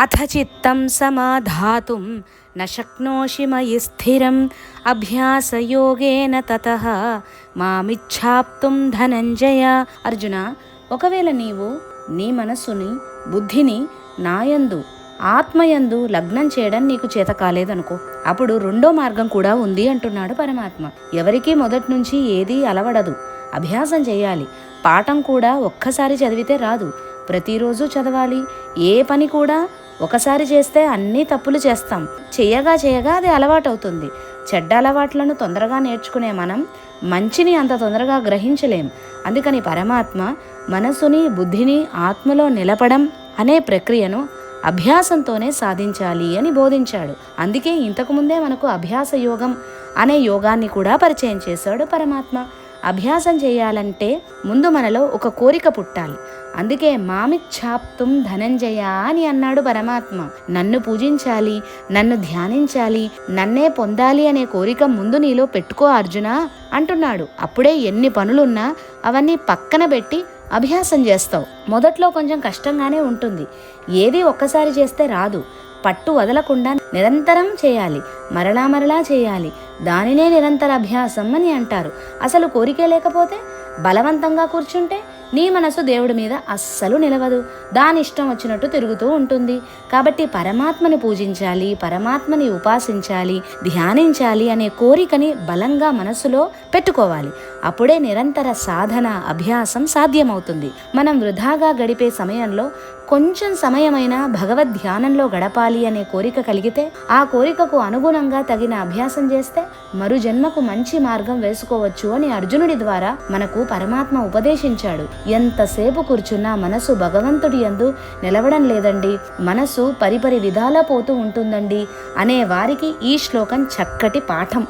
అథ చిత్తం సమాధాతుం న శక్నోషి మయి స్థిరం అభ్యాసయోగేన తతః మామిచ్ఛాప్తుం ధనంజయ. అర్జున, ఒకవేళ నీవు నీ మనస్సుని బుద్ధిని నాయందు ఆత్మయందు లగ్నం చేయడం నీకు చేత కాలేదనుకో, అప్పుడు రెండో మార్గం కూడా ఉంది అంటున్నాడు పరమాత్మ. ఎవరికీ మొదటి నుంచి ఏదీ అలవడదు, అభ్యాసం చేయాలి. పాఠం కూడా ఒక్కసారి చదివితే రాదు, ప్రతిరోజు చదవాలి. ఏ పని కూడా ఒకసారి చేస్తే అన్నీ తప్పులు చేస్తాం, చేయగా చేయగా అది అలవాటవుతుంది. చెడ్డ అలవాట్లను తొందరగా నేర్చుకునే మనం మంచిని అంత తొందరగా గ్రహించలేం. అందుకని పరమాత్మ మనసుని బుద్ధిని ఆత్మలో నిలపడం అనే ప్రక్రియను అభ్యాసంతోనే సాధించాలి అని బోధించాడు. అందుకే ఇంతకుముందే మనకు అభ్యాస యోగం అనే యోగాన్ని కూడా పరిచయం చేశాడు పరమాత్మ. అభ్యాసం చేయాలంటే ముందు మనలో ఒక కోరిక పుట్టాలి. అందుకే మామిచ్ఛాప్తుం ధనంజయ అని అన్నాడు పరమాత్మ. నన్ను పూజించాలి, నన్ను ధ్యానించాలి, నన్నే పొందాలి అనే కోరిక ముందు నీలో పెట్టుకో అర్జున అంటున్నాడు. అప్పుడే ఎన్ని పనులున్నా అవన్నీ పక్కన పెట్టి అభ్యాసం చేస్తావు. మొదట్లో కొంచెం కష్టంగానే ఉంటుంది, ఏది ఒక్కసారి చేస్తే రాదు. పట్టు వదలకుండా నిరంతరం చేయాలి, మరలా మరలా చేయాలి. దానినే నిరంతర అభ్యాసం అని అంటారు. అసలు కోరికే లేకపోతే బలవంతంగా కూర్చుంటే నీ మనసు దేవుడి మీద అస్సలు నిలవదు, దాని ఇష్టం వచ్చినట్టు తిరుగుతూ ఉంటుంది. కాబట్టి పరమాత్మని పూజించాలి, పరమాత్మని ఉపాసించాలి, ధ్యానించాలి అనే కోరికని బలంగా మనసులో పెట్టుకోవాలి. అప్పుడే నిరంతర సాధన అభ్యాసం సాధ్యమవుతుంది. మనం వృధాగా గడిపే సమయంలో కొంచెం సమయమైనా భగవద్ ధ్యానంలో గడపాలి అనే కోరిక కలిగితే ఆ కోరికకు అనుగుణంగా తగిన అభ్యాసం చేస్తే మరు జన్మకు మంచి మార్గం వేసుకోవచ్చు అని అర్జునుడి ద్వారా మనకు పరమాత్మ ఉపదేశించాడు. ఎంతసేపు కూర్చున్నా మనసు భగవంతుడి యందు నిలవడం లేదండి, మనసు పరిపరి విధాలా పోతూ ఉంటుందండి అనే వారికి ఈ శ్లోకం చక్కటి పాఠం.